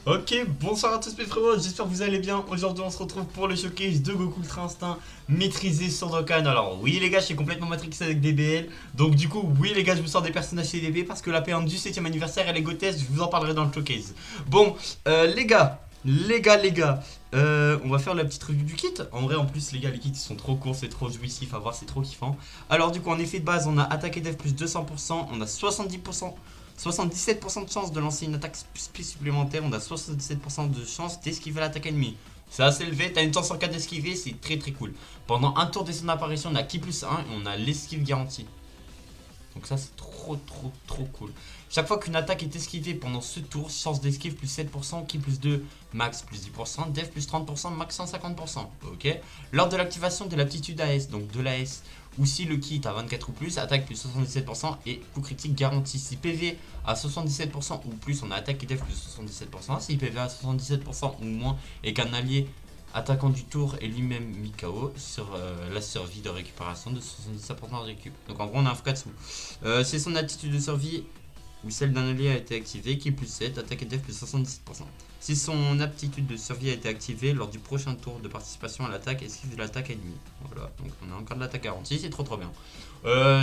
Ok, bonsoir à tous mes frérots, j'espère que vous allez bien. Aujourd'hui on se retrouve pour le showcase de Goku Ultra Instinct maîtrisé sur Dokkan. Alors oui les gars, je suis complètement matrixé avec DBL. Donc du coup, oui les gars, je vous sors des personnages CDB parce que la P1 du 7ème anniversaire elle est GOTS, je vous en parlerai dans le showcase. Bon, les gars, on va faire la petite review du kit. En vrai en plus les gars, les kits ils sont trop courts, c'est trop jouissif à voir, c'est trop kiffant. Alors du coup en effet de base on a attaque et def plus 200%, on a 70%. 77% de chance de lancer une attaque supplémentaire, on a 77% de chance d'esquiver l'attaque ennemie. C'est assez élevé, t'as une chance en cas d'esquiver, c'est très très cool. Pendant un tour de son apparition, on a ki plus 1 et on a l'esquive garantie. Donc ça c'est trop cool. Chaque fois qu'une attaque est esquivée pendant ce tour, chance d'esquive plus 7%, ki plus 2, max plus 10%, def plus 30%, max 150%. Ok. Lors de l'activation de l'aptitude AS, donc de l'AS, ou si le kit à 24 ou plus, attaque plus 77% et coup critique garanti. Si PV à 77% ou plus, on a attaque et def plus 77%. Si PV à 77% ou moins et qu'un allié attaquant du tour est lui-même mis KO sur la survie de récupération de 77% de récup. Donc en gros on a un Fukatsu. Si son attitude de survie ou celle d'un allié a été activée, qui est plus 7, attaque et def plus 77%. Si son aptitude de survie a été activée lors du prochain tour de participation à l'attaque, esquive de l'attaque ennemie. Voilà, donc on a encore de l'attaque garantie, c'est trop bien.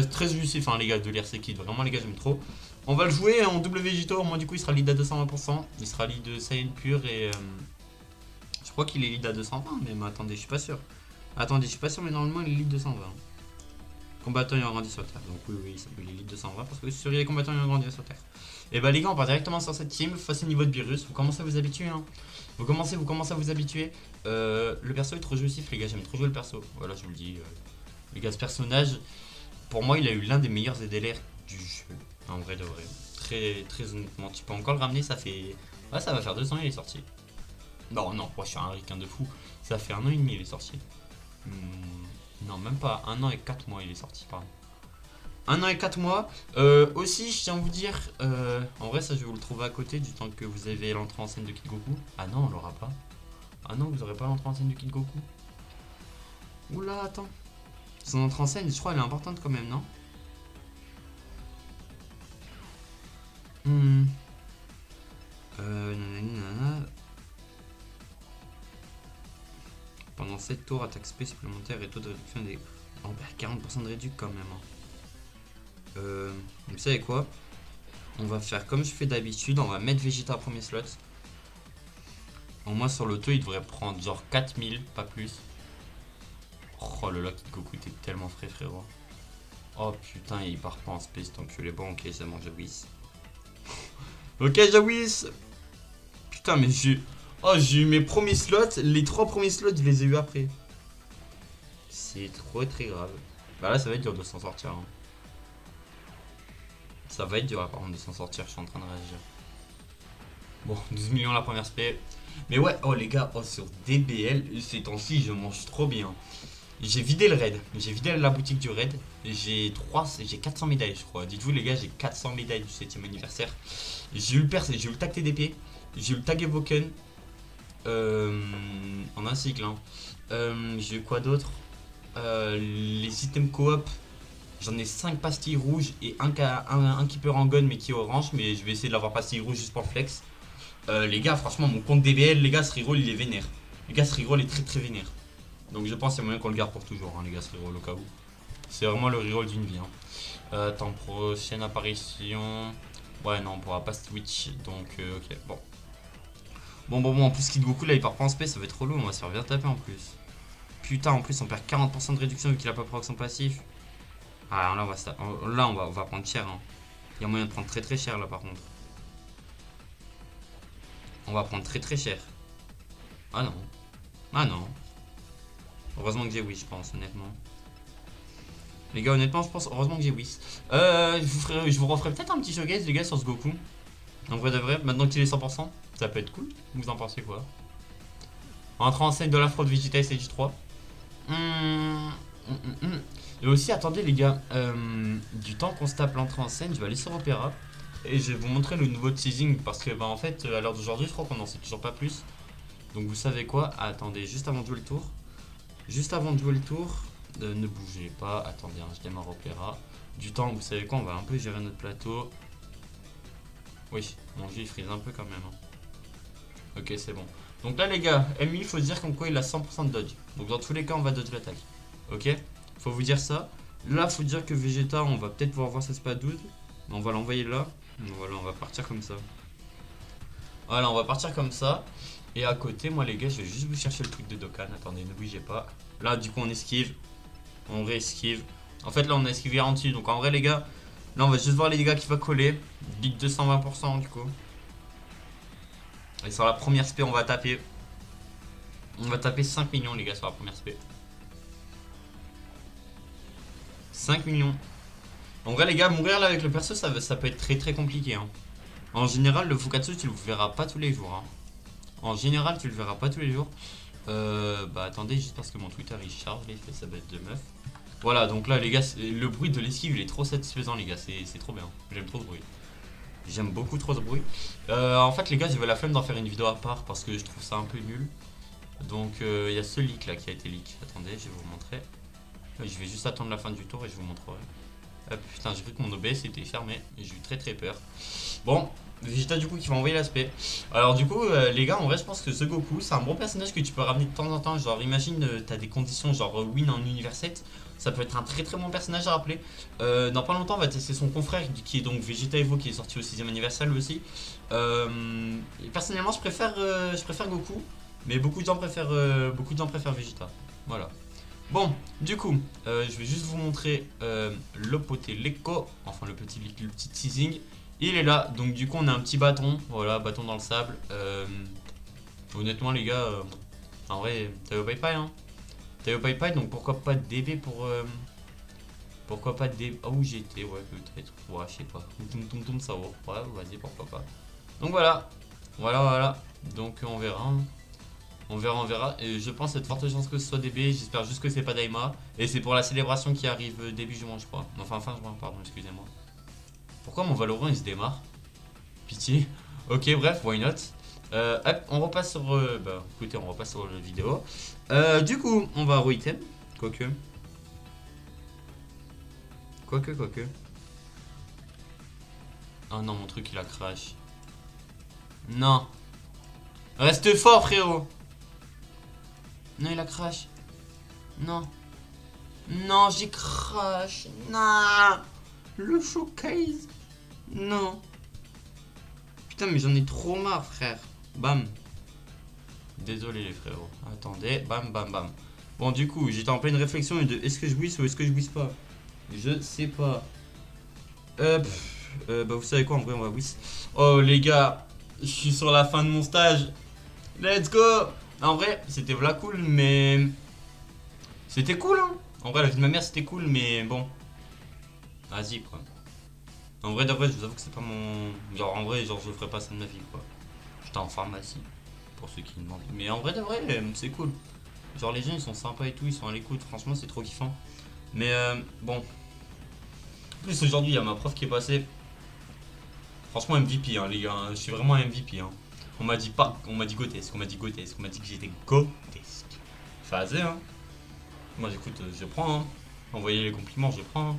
Très jouissif les gars de l'IRC Kid, vraiment les gars j'aime trop. On va le jouer en double Végéto, moi du coup il sera lead à 220%, il sera lead de Saiyan pur et... je crois qu'il est lead à 220, mais attendez, je suis pas sûr. Attendez, je suis pas sûr, mais normalement il est lead 220. Combattant ayant grandi sur Terre. Donc oui, il est lead 220 parce que sur les combattants ayant grandi sur Terre. Et bah les gars, on part directement sur cette team face au niveau de Beerus. Vous commencez à vous habituer. Hein. Vous commencez à vous habituer. Le perso est trop jouissif, les gars. J'aime trop jouer le perso. Voilà, je vous le dis. Les gars, ce personnage, pour moi, il a eu l'un des meilleurs EDLR du jeu. En vrai de vrai. Très honnêtement. Tu peux encore le ramener, ça fait. Ouais, ça va faire 2 ans, il est sorti. Non, moi je suis un ricain de fou. Ça fait 1 an et demi, il est sorti. Non, même pas. 1 an et 4 mois, il est sorti, pardon. 1 an et 4 mois. Aussi, je tiens à vous dire, en vrai, ça je vais vous le trouver à côté du temps que vous avez l'entrée en scène de Kid Goku. Ah non, on l'aura pas. Ah non, vous aurez pas l'entrée en scène de Kid Goku. Oula, attends. Son entrée en scène, je crois, elle est importante quand même, non? Hmm. Nanana. Pendant 7 tours, attaque spé supplémentaire et taux de réduction des. On perd 40% de réduction quand même. Vous savez quoi? On va faire comme je fais d'habitude, on va mettre Vegeta au premier slot. Au moins sur l'auto, il devrait prendre genre 4000, pas plus. Oh là là, Kid Goku, t'es tellement frais, frérot. Oh putain, il part pas en space tant que les bon, ok, c'est bon, Jawis. Ok, Jawis. Putain, mais j'ai. Oh, j'ai eu mes premiers slots, les 3 premiers slots, je les ai eu après. C'est trop très grave. Bah là, ça va être dur de s'en sortir. Hein. Ça va être dur par contre de s'en sortir, je suis en train de réagir. Bon, 12 millions la première spé. Mais ouais, oh les gars, sur DBL, ces temps-ci, je mange trop bien. J'ai vidé le raid, j'ai vidé la boutique du raid. J'ai 400 médailles, je crois. Dites-vous, les gars, j'ai 400 médailles du 7ème anniversaire. J'ai eu le tag TDP, j'ai eu le tag Evoken en un cycle. Hein. J'ai eu quoi d'autre les items coop. J'en ai 5 pastilles rouges et un qui peut en gun mais qui est orange. Mais je vais essayer de l'avoir pastille rouge juste pour le flex. Les gars, franchement, mon compte DBL, les gars, ce reroll il est vénère. Les gars, ce reroll est très vénère. Donc je pense qu'il y a moyen qu'on le garde pour toujours, hein, les gars, ce reroll au cas où. C'est vraiment le reroll d'une vie. Hein. Attends, prochaine apparition. Ouais, non, on pourra pas switch. Donc, ok, bon. Bon, en plus, Kid Goku là, il part pas en space, ça va être relou. On va se faire bien taper en plus. Putain, en plus, on perd 40% de réduction vu qu'il a pas proc son passif. Ah, là, on va prendre cher. Hein. Il y a moyen de prendre très cher là par contre. On va prendre très cher. Ah non. Ah non. Heureusement que j'ai oui, je pense, honnêtement. Les gars, honnêtement, je pense, heureusement que j'ai oui. Je vous referai peut-être un petit showcase, les gars, sur ce Goku. En vrai de vrai, maintenant qu'il est 100%, ça peut être cool. Vous en pensez quoi? Entrée en scène de la fraude Vegeta Stage 3. Et aussi, attendez les gars, du temps qu'on se tape l'entrée en scène, je vais aller sur Opera. Et je vais vous montrer le nouveau teasing parce que en fait à l'heure d'aujourd'hui je crois qu'on n'en sait toujours pas plus. Donc vous savez quoi? Attendez, juste avant de jouer le tour. Ne bougez pas. Attendez, hein, je démarre Opéra. Du temps, vous savez quoi? On va un peu gérer notre plateau. Oui, mon jeu il freeze un peu quand même. Hein. Ok, c'est bon. Donc là, les gars, MI, il faut se dire comme quoi il a 100% de dodge. Donc dans tous les cas, on va dodge l'attaque. Ok? Faut vous dire ça. Là, faut dire que Vegeta, on va peut-être pouvoir voir sa Spadoude. On va l'envoyer là. Voilà, on va partir comme ça. Voilà, on va partir comme ça. Et à côté, moi, les gars, je vais juste vous chercher le truc de Dokkan. Attendez, ne bougez pas. Là, du coup, on esquive. On réesquive. En fait, là, on a esquivé en dessus. Donc en vrai, les gars, là, on va juste voir les dégâts qui va coller. Big 220% du coup. Et sur la première spé, on va taper. On va taper 5 millions, les gars, sur la première spé. 5 millions. En vrai, les gars, mourir là avec le perso, ça peut être très très compliqué. Hein. En général, le Fukatsu, tu le verras pas tous les jours. Hein. En général, tu le verras pas tous les jours. Bah attendez, juste parce que mon Twitter il charge, il fait sa bête de meuf. Voilà, donc là, les gars, le bruit de l'esquive, il est trop satisfaisant, les gars. C'est trop bien. J'aime trop ce bruit. J'aime beaucoup trop ce bruit. En fait, les gars, j'avais la flemme d'en faire une vidéo à part parce que je trouve ça un peu nul. Donc, il y a ce leak là qui a été leak. Attendez, je vais vous montrer. Je vais juste attendre la fin du tour et je vous montrerai. Hop, putain, j'ai cru que mon OBS était fermé. J'ai eu très très peur. Bon, Vegeta du coup qui va envoyer l'aspect. Alors du coup, les gars, en vrai, je pense que ce Goku, c'est un bon personnage que tu peux ramener de temps en temps. Genre, imagine, t'as des conditions genre win en univers 7. Ça peut être un très très bon personnage à rappeler. Dans pas longtemps, on va tester son confrère qui est donc Vegeta Evo qui est sorti au 6ème anniversaire lui aussi. Et personnellement, je préfère Goku. Mais beaucoup de gens préfèrent Vegeta. Voilà. Bon, du coup, je vais juste vous montrer le poté Leko, enfin le petit teasing. Il est là, donc du coup on a un petit bâton, voilà, bâton dans le sable. Honnêtement les gars, en vrai, Tayo Pai Pai, hein. Tayo Pai Pai, donc pourquoi pas DB pour... pourquoi pas DB... Ah où j'étais, ouais peut-être, ouais je sais pas. Tum ça va, ouais vas-y pourquoi pas. Donc voilà, voilà, donc on verra. Hein. On verra. Et je pense cette forte chance que ce soit DB. J'espère juste que c'est pas Daima. Et c'est pour la célébration qui arrive début juin, je crois. Enfin, fin juin, pardon, excusez-moi. Pourquoi mon Valorant il se démarre? Pitié. Ok, bref, why not? Hop, on repasse sur. Bah, écoutez, on repasse sur la vidéo. Du coup, on va au item. Quoique. Oh non, mon truc il a crash. Non. Reste fort, frérot. Non, il a crash. Non. Non, j'ai crash. Non. Le showcase. Non. Putain, mais j'en ai trop marre, frère. Bam. Désolé, les frérots. Attendez. Bam, bam, bam. Bon, du coup, j'étais en pleine réflexion de est-ce que je whis ou est-ce que je whis pas. Je sais pas. Bah, vous savez quoi, en vrai, on va whis. Oh, les gars. Je suis sur la fin de mon stage. Let's go. En vrai, c'était v'là cool, mais... C'était cool, hein. En vrai, la vie de ma mère, c'était cool, mais bon. Vas-y, quoi. En vrai, d'après, je vous avoue que c'est pas mon... Genre, en vrai, genre, je ferais pas ça de ma vie, quoi. J'étais en pharmacie, pour ceux qui me demandent. Mais en vrai, d'après, c'est cool. Genre, les gens, ils sont sympas et tout, ils sont à l'écoute. Franchement, c'est trop kiffant. Mais, bon. En plus, aujourd'hui, il y a ma prof qui est passée. Franchement, MVP, hein, les gars. Hein. Je suis vraiment MVP, hein. On m'a dit pas, on m'a dit grotesque, on m'a dit que j'étais grotesque. Phasé, hein. Moi j'écoute, je prends, hein. Envoyer les compliments, je prends. Hein.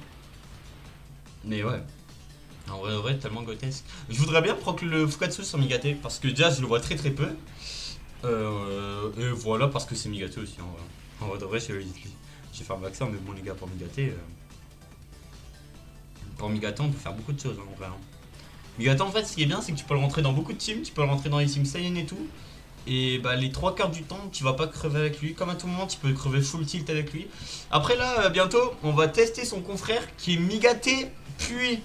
Mais ouais. En vrai, tellement grotesque. Je voudrais bien proc le Fukatsu sur Migate, parce que déjà je le vois très très peu. Et voilà, parce que c'est Migate aussi. En vrai, de vrai, je vais faire un vaccin, mais bon les gars, pour Migate, on peut faire beaucoup de choses, hein, en vrai. Hein. Migate, en fait, ce qui est bien, c'est que tu peux le rentrer dans beaucoup de teams, tu peux le rentrer dans les teams Saiyan et tout. Et bah, les 3/4 du temps, tu vas pas crever avec lui. Comme à tout moment, tu peux crever full tilt avec lui. Après, là, bientôt, on va tester son confrère qui est Migate, puis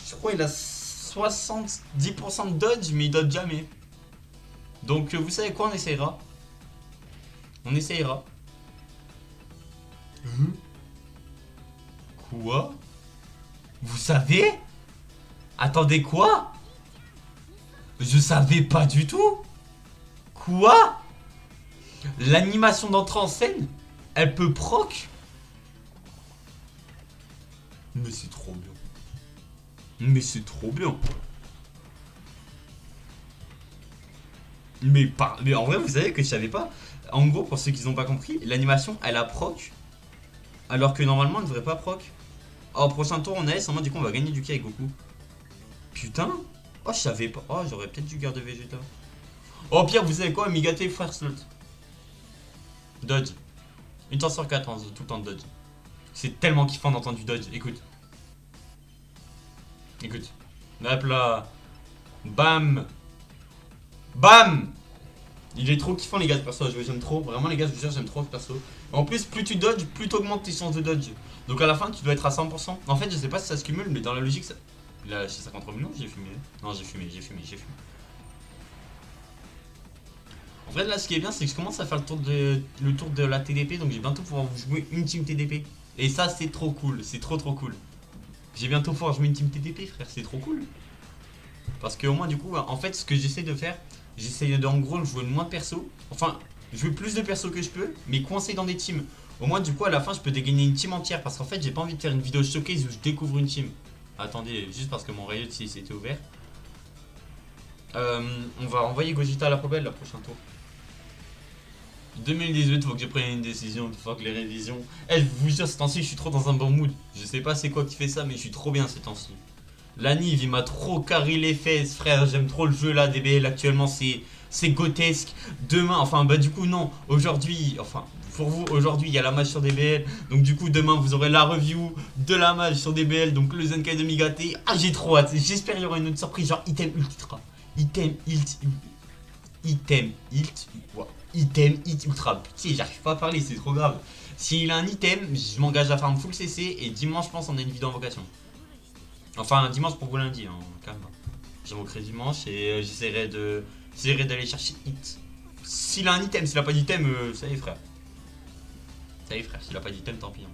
je crois qu'il a 70% de dodge, mais il dodge jamais. Donc, vous savez quoi, on essayera. On essayera. Quoi? Vous savez? Attendez, quoi? Je savais pas du tout. Quoi? L'animation d'entrée en scène, elle peut proc? Mais c'est trop bien. Mais c'est trop bien. Mais en vrai, vous savez que je savais pas. En gros, pour ceux qui n'ont pas compris, l'animation, elle a proc. Alors que normalement, elle ne devrait pas proc. Oh, prochain tour, on a S en mode du coup, on va gagner du ki avec Goku. Putain. Oh, je savais pas. Oh, j'aurais peut-être dû garder Vegeta. Oh, pire, vous savez quoi? Migaté, frère slot. Dodge. Une chance sur 4, hein, tout le temps de dodge. C'est tellement kiffant d'entendre du dodge. Écoute. Écoute. Hop là. Bam. Bam. Il est trop kiffant les gars ce perso, j'aime trop, vraiment les gars je vous jure j'aime trop ce perso. En plus plus tu dodges, plus tu augmentes tes chances de dodge. Donc à la fin tu dois être à 100%. En fait je sais pas si ça se cumule mais dans la logique ça... Là chez 53 millions j'ai fumé. Non j'ai fumé. En fait là ce qui est bien c'est que je commence à faire le tour de la TDP donc j'ai bientôt pouvoir vous jouer une team TDP. Et ça c'est trop cool, c'est trop cool. J'ai bientôt pouvoir jouer une team TDP frère, c'est trop cool. Parce que au moins du coup en fait ce que j'essaie de faire, j'essaye de en gros jouer le moins de persos. Enfin, jouer plus de persos que je peux, mais coincé dans des teams. Au moins, du coup, à la fin, je peux dégainer une team entière. Parce qu'en fait, j'ai pas envie de faire une vidéo showcase où je découvre une team. Attendez, juste parce que mon rayon ici c'était ouvert. On va envoyer Gogeta à la poubelle, le prochain tour. 2018, faut que je prenne une décision. Fuck les révisions. Eh, je vous jure, ces temps-ci, je suis trop dans un bon mood. Je sais pas c'est quoi qui fait ça, mais je suis trop bien ces temps-ci. La Nive, il m'a trop carré les fesses, frère. J'aime trop le jeu là, DBL. Actuellement, c'est grotesque. Demain, enfin, bah, du coup, non. Aujourd'hui, enfin, pour vous, aujourd'hui, il y a la match sur DBL. Donc, du coup, demain, vous aurez la review de la match sur DBL. Donc, le Zenkai de Migaté. Ah, j'ai trop hâte. J'espère qu'il y aura une autre surprise, genre item ultra. Item ultra. Putain, j'arrive pas à parler, c'est trop grave. S'il a un item, je m'engage à farm full CC. Et dimanche, je pense, on a une vidéo en vocation. Enfin, dimanche pour vous lundi, hein, calme. J'invoquerai dimanche et j'essaierai d'aller chercher hit. S'il a un item, s'il a pas d'item, ça y est frère. Ça y est frère, s'il a pas d'item, tant pis. Hein.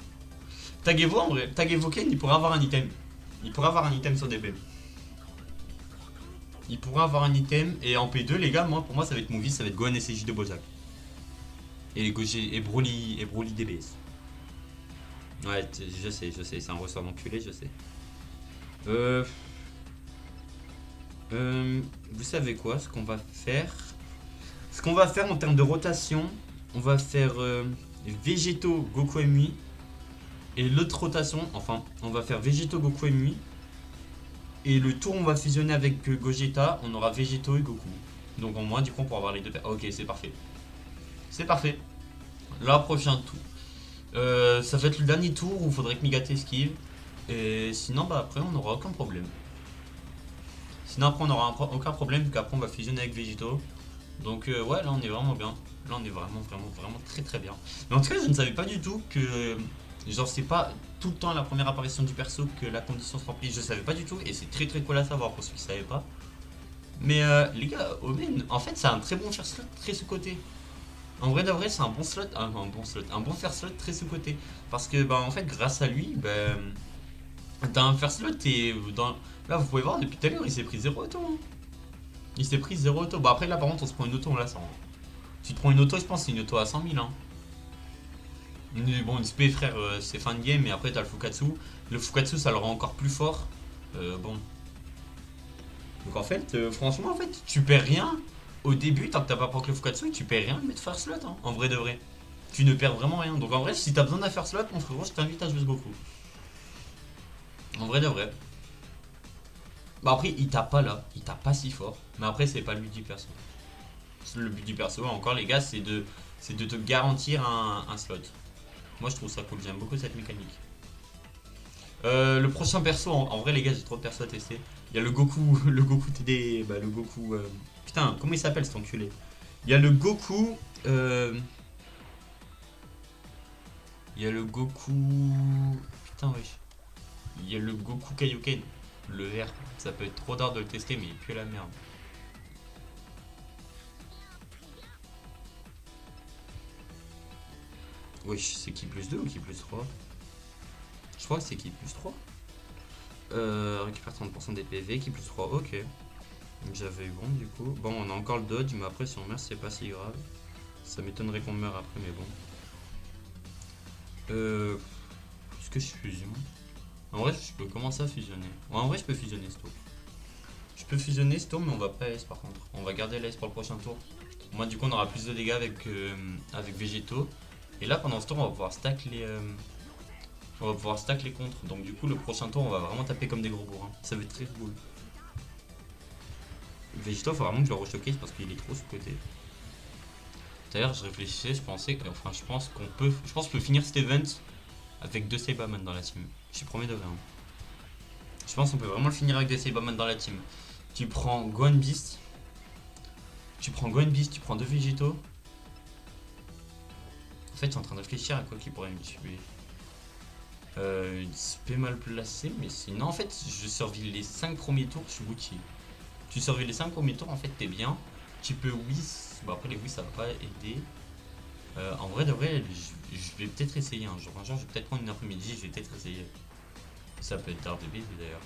Taguez-vous en vrai, taguez-vous Ken, il pourra avoir un item. Il pourra avoir un item sur DB. Il pourra avoir un item et en P2 les gars, moi pour moi ça va être Movies, ça va être Gohan SJ de Bozak. Et Broly DBS. Ouais, je sais, c'est un ressort d'enculé, je sais. Vous savez quoi, ce qu'on va faire en termes de rotation, on va faire Végéto, Goku MUI. Et l'autre rotation, enfin, on va faire Végéto, Goku MUI. Et le tour, on va fusionner avec Gogeta, on aura Végéto et Goku. Donc en moins, du coup, on pourra avoir les deux. Ok, c'est parfait. C'est parfait. Là, prochain tour. Ça va être le dernier tour où il faudrait que Migaté esquive. Et sinon, bah après, on n'aura aucun problème. Sinon, après, on n'aura aucun problème, vu qu'après, on va fusionner avec Végéto. Donc, ouais, là, on est vraiment bien. Là, on est vraiment très bien. Mais en tout cas, je ne savais pas du tout que. Genre, c'est pas tout le temps à la première apparition du perso que la condition se remplit. Je savais pas du tout, et c'est très cool à savoir pour ceux qui ne savaient pas. Mais, les gars, Omen, en fait, c'est un très bon first slot, très sous-côté. En vrai de vrai, c'est un bon slot, un bon first slot très sous-côté. Parce que, bah, en fait, grâce à lui, bah. T'as un first slot et dans... Là vous pouvez voir depuis tout à l'heure il s'est pris 0 auto hein. Il s'est pris 0 auto. Bah après là par contre on se prend une auto on la sent. Tu te prends une auto je pense que c'est une auto à 100 000 hein. Bon une SP frère c'est fin de game et après t'as le Fukatsu. Le Fukatsu ça le rend encore plus fort. Bon. Donc en fait franchement en fait tu perds rien. Au début tant que t'as pas proc le Fukatsu tu perds rien de mettre first slot hein. En vrai de vrai. Tu ne perds vraiment rien. Donc en vrai si t'as besoin d'un first slot mon frérot je t'invite à jouer ce Goku. En vrai de vrai. Bah après il tape pas là, il tape pas si fort. Mais après c'est pas le but du perso. Le but du perso encore les gars c'est de te garantir un slot. Moi je trouve ça cool, j'aime beaucoup cette mécanique. Le prochain perso, en vrai les gars j'ai trop de persos à tester. Il y a le Goku, le Goku TD, bah le Goku... Putain comment il s'appelle cet enculé. Il y a le Goku... Il y a le Goku... Putain wesh. Il y a le Goku Kaioken. Le vert, ça peut être trop d'art de le tester, mais il pue la merde. Wesh, c'est qui plus 2 ou qui plus 3? Je crois que c'est qui plus 3. Récupère 30% des PV, qui plus 3, ok. J'avais eu bon du coup. Bon, on a encore le dodge, mais après si on meurt, c'est pas si grave. Ça m'étonnerait qu'on meure après, mais bon. Est-ce que je fusionne? En vrai, je peux commencer à fusionner. Ouais, en vrai, je peux fusionner ce tour. Je peux fusionner ce tour, mais on va pas S par contre. On va garder l'S pour le prochain tour. Moi, du coup, on aura plus de dégâts avec Végéto. Et là, pendant ce tour, on va pouvoir stack les. On va pouvoir stack les contres. Donc, du coup, le prochain tour, on va vraiment taper comme des gros bourrins. Ça va être très cool. Végéto, faut vraiment que je le re-showcase parce qu'il est trop sous-côté. D'ailleurs, je réfléchissais, je pensais que. Enfin, je pense qu'on peut. Je pense qu'on peut finir cet event avec 2 Cybermen dans la team. Je suis premier de vrai. Hein. Je pense qu'on peut vraiment le finir avec 2 Cybermen dans la team. Tu prends Gohan Beast. Tu prends 2 Végétaux. En fait, je suis en train de réfléchir à quoi qui pourrait me tuer. SP mal placé, mais sinon, en fait, je survis les 5 premiers tours, je suis Gucci. Tu survis les 5 premiers tours, en fait, t'es bien. Tu peux Whis. Bon, après, les Whis, ça va pas aider. En vrai, de vrai, je vais peut-être essayer un jour. Un jour, je vais peut-être prendre une après-midi, je vais peut-être essayer. Ça peut être d'art de baiser d'ailleurs.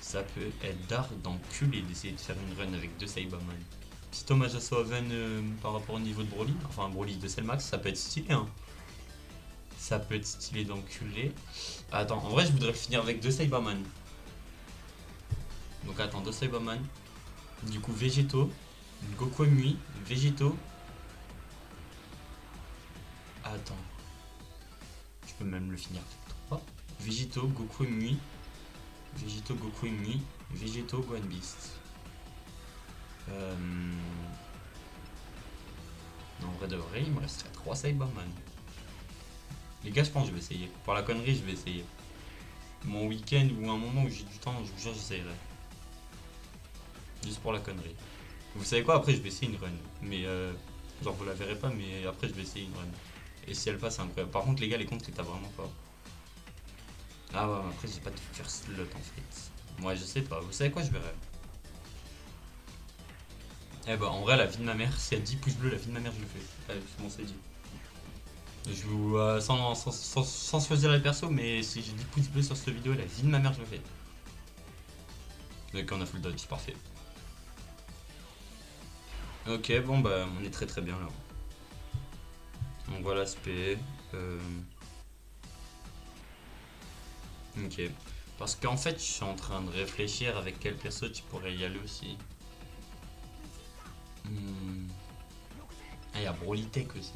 Ça peut être d'art d'enculer d'essayer de faire une run avec 2 Cyberman. Petit hommage à Soaven par rapport au niveau de Broly. Enfin, Broly de Cellmax, ça peut être stylé. Hein. Ça peut être stylé d'enculer. Attends, en vrai, je voudrais finir avec 2 Cyberman. Donc, attends, 2 Cyberman. Du coup, Végétaux. Goku Mui. Végétaux. Attends. Je peux même le finir avec 3. Végétaux, Goku Mui. Végétaux, Goku Mui. Végétaux, Gohan Beast. En vrai de vrai, il me resterait 3 Cyberman. Les gars, je pense que je vais essayer. Pour la connerie, je vais essayer. Mon week-end ou un moment où j'ai du temps, je vous jure, j'essayerai. Juste pour la connerie. Vous savez quoi? Après, je vais essayer une run. Mais genre, vous la verrez pas, mais après, je vais essayer une run. Et si elle passe, c'est incroyable. Par contre, les gars, les comptes que t'as vraiment pas. Ah ouais, après, j'ai pas de first slot en fait. Moi, je sais pas. Vous savez quoi? Je verrai. Eh bah, en vrai, la vie de ma mère, s'il y a 10 pouces bleus, la vie de ma mère, je le fais. Allez, c'est bon, c'est dit. Je vous. Sans choisir les persos, mais si j'ai 10 pouces bleus sur cette vidéo, la vie de ma mère, je le fais. Donc, on a full dodge, c'est parfait. Ok, bon, bah, on est très très bien là. Donc voilà l'aspect. Ok. Parce qu'en fait, je suis en train de réfléchir avec quel perso tu pourrais y aller aussi. Ah, il y a Broly Tech aussi.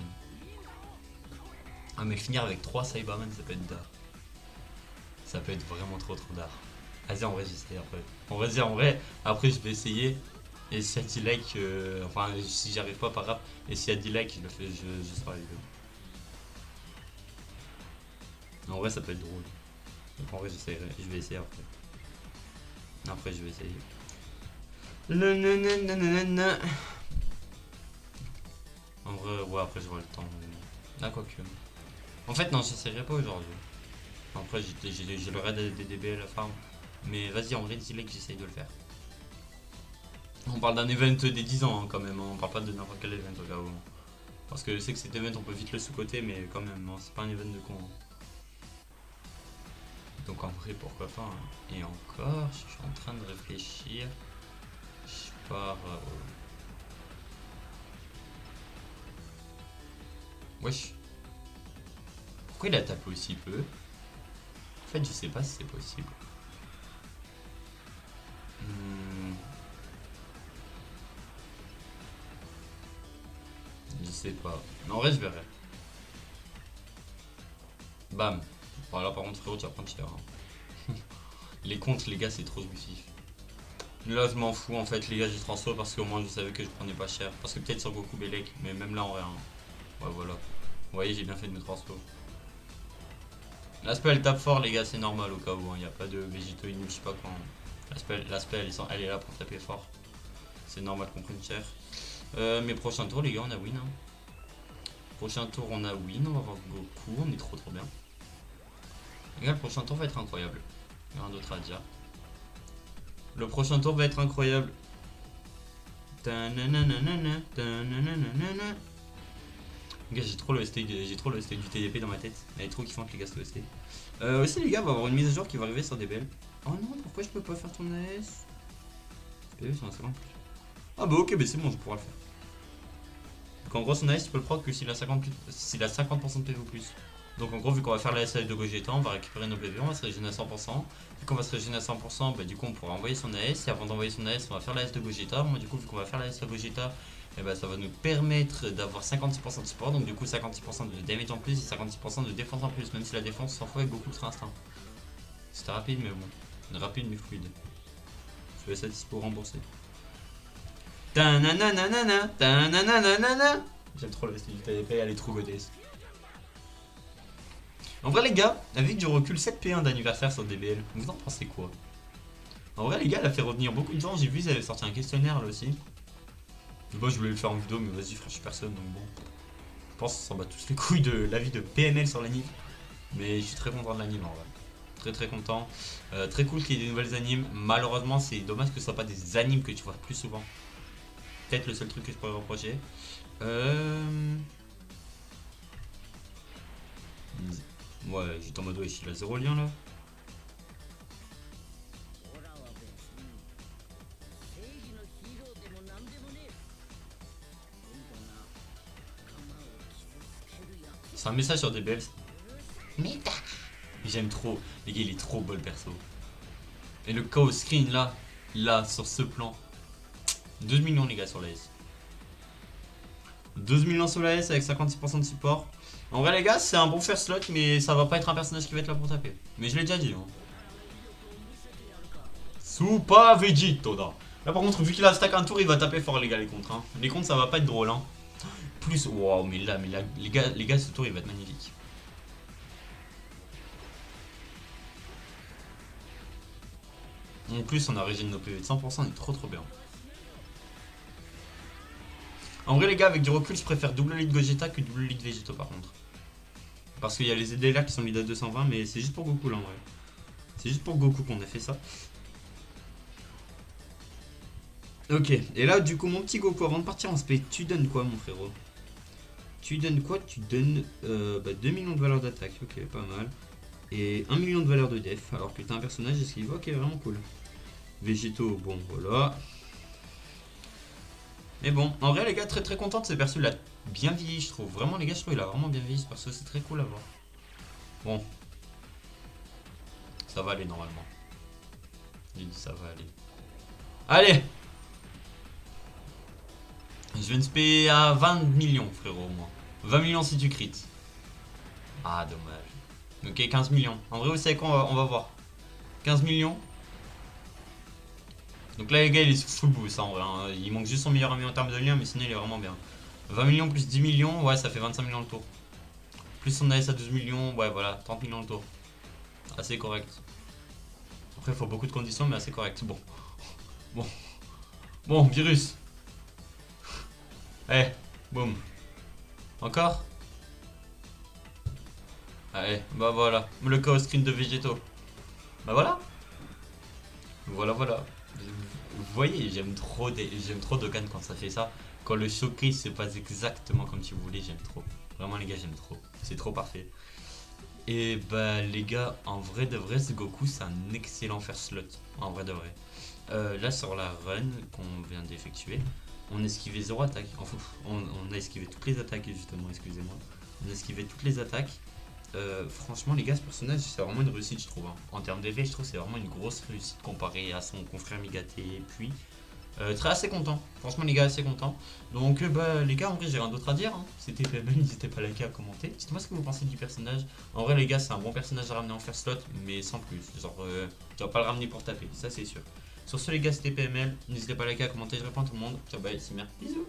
Ah, mais finir avec 3 Cybermen, ça peut être d'art. Ça peut être vraiment trop d'art. Vas-y, en vrai, j'essaie après. En vrai, après, je vais essayer. Et s'il y a 10 likes, enfin, si j'y arrive pas, grave. Et s'il y a 10 likes, je le fais, je serai avec eux. En vrai, ça peut être drôle. Donc, en vrai, j'essaierai. Je vais essayer après. Après, je vais essayer. En vrai, ouais, après, j'aurai le temps. Ah, quoique. En fait, non, j'essaierai pas aujourd'hui. Après, j'ai le raid des DB à la farm. Mais vas-y, en vrai, dis-le que j'essaye de le faire. On parle d'un event des 10 ans hein, quand même, hein. On parle pas de n'importe quel event au cas où. Parce que je sais que cet event on peut vite le sous-côté, mais quand même, hein, c'est pas un event de con. Hein. Donc en vrai, pourquoi pas. Hein. Et encore, je suis en train de réfléchir. Je pars. Wesh. Pourquoi il a tapé aussi peu? En fait, je sais pas si c'est possible. Je sais pas. Mais en vrai, je verrai. Bam. Bon, là, par contre, frérot, tu vas prendre cher. Hein. Les comptes, les gars, c'est trop jouissif. Là, je m'en fous en fait, les gars, j'ai transfert parce qu'au moins je savais que je prenais pas cher. Parce que peut-être sur Goku Belek, mais même là, en vrai. Hein. Ouais, voilà. Vous voyez, j'ai bien fait de me transfert. L'aspect, elle tape fort, les gars, c'est normal au cas où. Il n'y a pas de végétaux inutiles, je sais pas quand. L'aspect, elle est là pour taper fort. C'est normal qu'on prenne cher. Mais prochain tour, les gars, on a win. Hein. Prochain tour, on a win. On va voir Goku. On est trop bien. Les gars, le prochain tour va être incroyable. Il y a rien d'autre à dire. Le prochain tour va être incroyable. Gars, j'ai trop le ST du TDP dans ma tête. Elle est trop kiffante, les gars, ce ST. Aussi, les gars, on va avoir une mise à jour qui va arriver sur DBL. Oh non, pourquoi je peux pas faire ton AS? PV sur un second plus. Ah bah ok, bah c'est bon, je pourrai le faire. Donc en gros, son AS, tu peux le prendre que s'il a 50% de PV ou plus. Donc en gros, vu qu'on va faire la SAE de Gogeta, on va récupérer nos PV, on va se régénérer à 100%. Vu qu'on va se régénérer à 100%, bah du coup on pourra envoyer son AS. Et avant d'envoyer son AS, on va faire la S de Gogeta. Moi du coup, vu qu'on va faire la S de Gogeta, et bah, ça va nous permettre d'avoir 56% de support. Donc du coup 56% de damage en plus et 56% de défense en plus. Même si la défense s'en fout avec beaucoup de instinct. C'était rapide mais bon. Rapide mais fluide. ça dispo remboursé. Ta-na-na-na-na-na, ta-na-na-na-na-na. J'aime trop le style du PvP, elle est trop godaise. En vrai les gars, avec du recul 7P1 d'anniversaire sur DBL, vous en pensez quoi? En vrai les gars, elle a fait revenir beaucoup de gens, j'ai vu, ils avaient sorti un questionnaire là aussi. Moi je voulais le faire en vidéo, mais vas-y frère, je suis personne, donc bon. Je pense qu'on s'en bat tous les couilles de l'avis de PML sur l'anime. Mais je suis très content de l'anime en vrai. Très très content. Très cool qu'il y ait des nouvelles animes. Malheureusement, c'est dommage que ce soit pas des animes que tu vois plus souvent. Peut-être le seul truc que je pourrais reprocher. Ouais, j'étais en mode ouais, il a 0 lien là. C'est un message sur DBL. Meta. J'aime trop. Les gars, il est trop beau le perso. Et le chaos screen là, sur ce plan. 12 millions les gars sur la S. 12 millions sur la S avec 56% de support. En vrai les gars, c'est un bon first slot, mais ça va pas être un personnage qui va être là pour taper. Mais je l'ai déjà dit. Hein. Super Vegito là. Là par contre, vu qu'il a stack un tour, il va taper fort les gars les contres. Hein. Les contres ça va pas être drôle. Hein. Plus, waouh, mais là, les gars, ce tour il va être magnifique. En plus, on a régéné nos PV de 100%, on est trop bien. En vrai, les gars, avec du recul, je préfère double lead Gogeta que double lead Végéto par contre. Parce qu'il y a les EDLR qui sont lead à 220, mais c'est juste pour Goku là en vrai. C'est juste pour Goku qu'on a fait ça. Ok, et là, du coup, mon petit Goku, avant de partir en SP, tu donnes quoi, mon frérot? Tu donnes quoi? Tu donnes 2 millions de valeur d'attaque, ok, pas mal. Et 1 million de valeur de def, alors que t'as un personnage esquive, ok, vraiment cool. Végétaux, bon, voilà. Mais bon, en vrai les gars, très content de ce perso, il a bien vieilli je trouve. Vraiment les gars, je trouve il a vraiment bien vieilli ce perso, c'est très cool à voir. Bon. Ça va aller normalement. J'ai dit ça va aller. Allez. Je viens de se payer à 20 millions frérot au moins. 20 millions si tu crit. Ah dommage. Ok, 15 millions. En vrai, vous savez quoi, on va voir. 15 millions. Donc là les gars, il est sous full boost en vrai. Hein. Il manque juste son meilleur ami en termes de lien, mais sinon il est vraiment bien. 20 millions plus 10 millions, ouais, ça fait 25 millions le tour. Plus son AS à 12 millions, ouais, voilà, 30 millions le tour. Assez correct. Après, il faut beaucoup de conditions, mais assez correct. Bon, virus. Allez, boum. Encore. Allez, bah voilà. Le chaos screen de Végéto. Bah voilà. Voilà. Vous voyez, j'aime trop Dokkan quand ça fait ça. Quand le showcase se passe exactement comme tu voulais, j'aime trop. Vraiment les gars, j'aime trop. C'est trop parfait. Et bah les gars, en vrai de vrai, ce Goku c'est un excellent first slot. En vrai de vrai. Là sur la run qu'on vient d'effectuer, on esquivait 0 attaque. Enfin, on a esquivé toutes les attaques justement, excusez-moi. On a esquivé toutes les attaques. Franchement les gars, ce personnage c'est vraiment une réussite je trouve. Hein. En termes d'effet, je trouve c'est vraiment une grosse réussite comparé à son confrère Migaté. Et puis très assez content, franchement les gars assez content. Donc bah les gars en vrai j'ai rien d'autre à dire. Hein. C'était PML, n'hésitez pas à liker, à commenter. Dites-moi ce que vous pensez du personnage. En vrai les gars c'est un bon personnage à ramener en first slot, mais sans plus. Genre tu vas pas le ramener pour taper, ça c'est sûr. Sur ce les gars c'était PML, n'hésitez pas à liker, à commenter, je réponds à tout le monde. Ciao bye, c'est bien. Bisous.